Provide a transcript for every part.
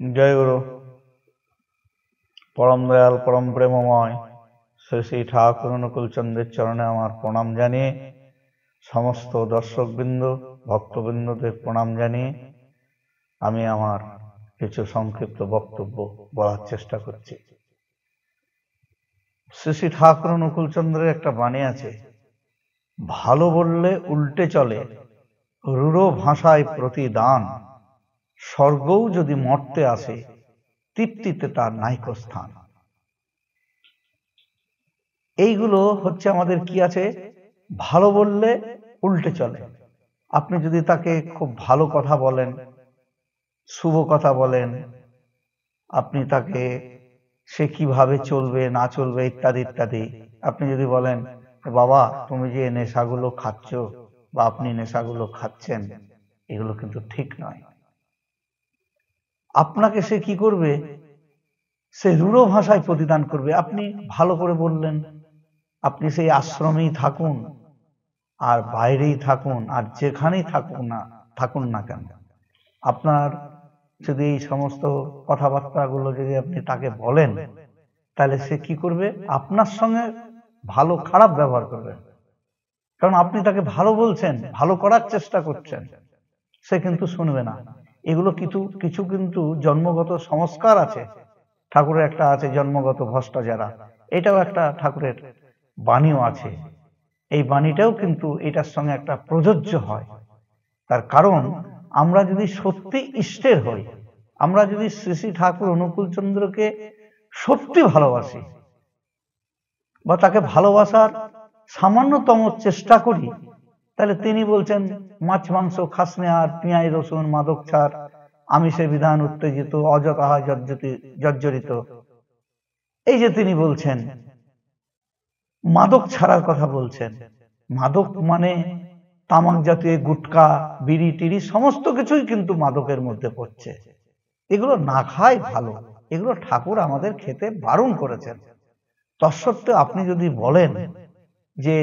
जय गुरु परम दयाल परम प्रेममय श्री श्री ठाकुर अनुकूल चंद्रेर चरणे आमार प्रणाम जानिए समस्त दर्शकबृंद भक्तबृंदদের प्रणाम जानिए आमी आमार किछु संक्षिप्त बक्तव्य बलार चेष्टा करछि। श्री श्री ठाकुर अनुकूल चंद्रेर एकटा बाणी आछे, भालो बोलले उल्टे चले रूढ़ भाषाय प्रतिदान स्वर्गौ यदि मरते आसे तृप्तिते तार नाइको स्थान। এইগুলো হচ্ছে আমাদের কি আছে, ভালো বললে উল্টে চলে। আপনি যদি তাকে খুব ভালো কথা বলেন, শুভ কথা বলেন, আপনি তাকে সে কিভাবে চলবে না চলবে ইত্যাদি ইত্যাদি, আপনি যদি বলেন বাবা তুমি যে নেশাগুলো খাচ্ছ বা আপনি নেশাগুলো খাচ্ছেন এগুলো কিন্তু ঠিক নয়, আপনাকে সে কি করবে, সে রূঢ় ভাষায় প্রতিদান করবে। আপনি ভালো করে বললেন, আপনি সেই আশ্রমেই থাকুন আর বাইরেই থাকুন আর যেখানেই থাকুন না কেন, আপনার যদি এই সমস্ত কথাবার্তাগুলো যদি আপনি তাকে বলেন তাহলে সে কি করবে, আপনার সঙ্গে ভালো খারাপ ব্যবহার করবে। কারণ আপনি তাকে ভালো বলছেন, ভালো করার চেষ্টা করছেন, সে কিন্তু শুনবে না। এগুলো কিছু কিন্তু জন্মগত সংস্কার আছে। ঠাকুরের একটা আছে জন্মগত ভ্রষ্ট যারা, এটাও একটা ঠাকুরের বাণীও আছে। এই বাণীটাও কিন্তু এটার সঙ্গে একটা প্রযোজ্য হয়। তার কারণ আমরা যদি সত্যি ইষ্টের হই, আমরা যদি শ্রী শ্রী ঠাকুর অনুকূল চন্দ্রকে সত্যি ভালোবাসি বা তাকে ভালোবাসার সামান্যতম চেষ্টা করি, তাহলে তিনি বলছেন মাছ মাংস খাসনে আর পেঁয়াজ রসুন মাদক ছাড়, আমিষে বিধান উত্তেজিত অযথা জর্জরিত। এই যে তিনি বলছেন মাদক ছাড়ার কথা বলছেন, মাদক মানে তামাক জাতীয় গুটকা বিড়ি টিড়ি সমস্ত কিছুই কিন্তু মাদকের মধ্যে পড়ছে। এগুলো না খাই ভালো, এগুলো ঠাকুর আমাদের খেতে বারণ করেছেন। তৎসত্ত্বেও আপনি যদি বলেন যে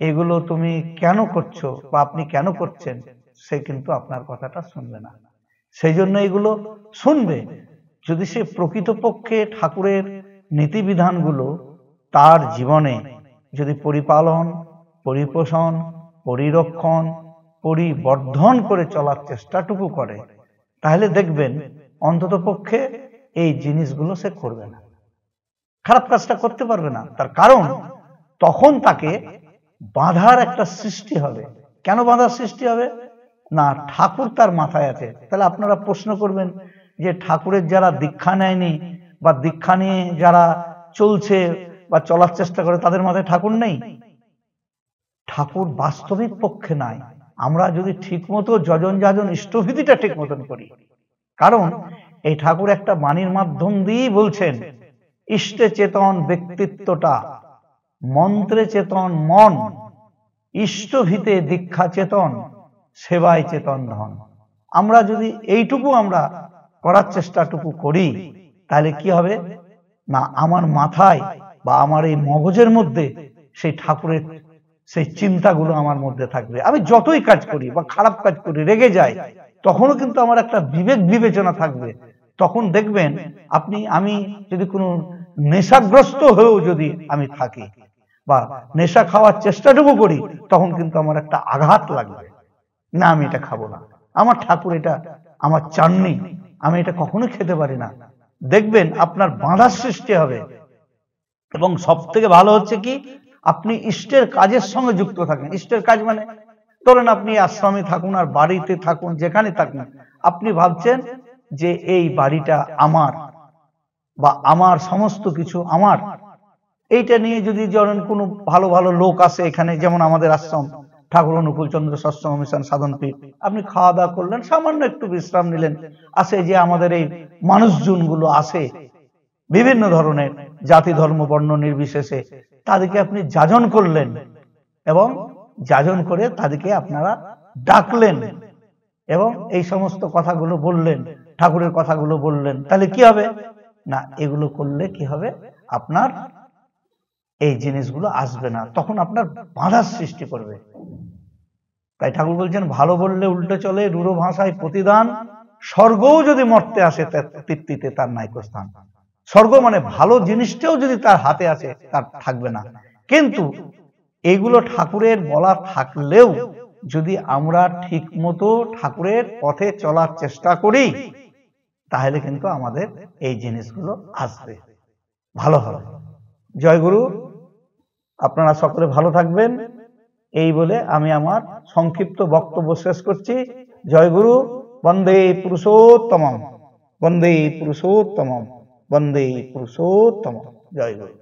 এগুলো তুমি কেন করছো বা আপনি কেন করছেন, সে কিন্তু আপনার কথাটা শুনবে না। সেই জন্য এগুলো শুনবে যদি সে প্রকৃতপক্ষে ঠাকুরের নীতিবিধানগুলো তার জীবনে যদি পরিপালন পরিপোষণ পরিরক্ষণ পরিবর্ধন করে চলার চেষ্টাটুকু করে, তাহলে দেখবেন অন্ততপক্ষে এই জিনিসগুলো সে করবে না, খারাপ কাজটা করতে পারবে না। তার কারণ তখন তাকে বাধার একটা সৃষ্টি হবে। কেন বাধার সৃষ্টি হবে না, ঠাকুর তার মাথায় আছে। তাহলে আপনারা প্রশ্ন করবেন যে ঠাকুরের যারা দীক্ষা নেয়নি বা দীক্ষা নিয়ে যারা চলছে বা চলার চেষ্টা করে তাদের মাথায় ঠাকুর নেই? ঠাকুর বাস্তবিক পক্ষে নাই। আমরা যদি ঠিক মতো যজন যাজন ইষ্টভীতিটা ঠিক মতন করি, কারণ এই ঠাকুর একটা বাণীর মাধ্যম দিয়েই বলছেন ইষ্টে চেতন ব্যক্তিত্বটা, মন্ত্রে চেতন মন, ইষ্টভীতে দীক্ষা চেতন, সেবায় চেতন ধন। আমরা যদি এইটুকু আমরা করার চেষ্টাটুকু করি, তাহলে কি হবে না, আমার মাথায় বা আমার এই মগজের মধ্যে সেই ঠাকুরের সেই চিন্তাগুলো আমার মধ্যে থাকবে। আমি যতই কাজ করি বা খারাপ কাজ করি, রেগে যাই, তখনও কিন্তু আমার একটা বিবেক বিবেচনা থাকবে। তখন দেখবেন আমি যদি কোনো নেশাগ্রস্ত হয়েও যদি আমি থাকি বা নেশা খাওয়ার চেষ্টাটুকু করি, তখন কিন্তু আমার একটা আঘাত লাগবে, না আমি এটা খাবো না, আমার ঠাকুর এটা আমার চাননি, আমি এটা কখনোই খেতে পারি না। দেখবেন আপনার বাধার সৃষ্টি হবে। এবং সব থেকে ভালো হচ্ছে কি, আপনি ইষ্টের কাজের সঙ্গে যুক্ত থাকেন। ইষ্টের কাজ মানে ধরেন আপনি আশ্রমে থাকুন আর বাড়িতে থাকুন, যেখানে থাকুন, আপনি ভাবছেন যে এই বাড়িটা আমার বা আমার সমস্ত কিছু আমার। এইটা নিয়ে যদি ধরেন কোনো ভালো ভালো লোক আসে এখানে, যেমন আমাদের আশ্রম ঠাকুর অনুকূল চন্দ্র সৎসঙ্গ মিশন সাধনপীঠ, আপনি খাওয়া দাওয়া করলেন, সামান্য একটু বিশ্রাম নিলেন, আসে যে আমাদের এই মানুষজন গুলো আসে বিভিন্ন ধরনের জাতি ধর্ম বর্ণ নির্বিশেষে, তাদেরকে আপনি যাজন করলেন এবং যাজন করে তাদেরকে আপনারা ডাকলেন এবং এই সমস্ত কথাগুলো বললেন, ঠাকুরের কথাগুলো বললেন, তাহলে কি হবে না, এগুলো করলে কি হবে, আপনার এই জিনিসগুলো আসবে না, তখন আপনার বাধার সৃষ্টি করবে। তাই ঠাকুর বলছেন ভালো বললে উল্টে চলে রূঢ় ভাষায় প্রতিদান স্বর্গও যদি মরতে আসে তৃপ্তিতে তার নাইকো স্থান। স্বর্গ মানে ভালো জিনিসটাও যদি তার হাতে আসে তার থাকবে না। কিন্তু এগুলো ঠাকুরের বলা থাকলেও যদি আমরা ঠিক মতো ঠাকুরের পথে চলার চেষ্টা করি তাহলে কিন্তু আমাদের এই জিনিসগুলো আসবে, ভালো হবে। জয় গুরু, আপনারা সকলে ভালো থাকবেন। এই বলে আমি আমার সংক্ষিপ্ত বক্তব্য শেষ করছি। জয় গুরু। বন্দে পুরুষোত্তমম, বন্দে পুরুষোত্তমম, বন্দে পুরুষোত্তমম। জয় গুরু।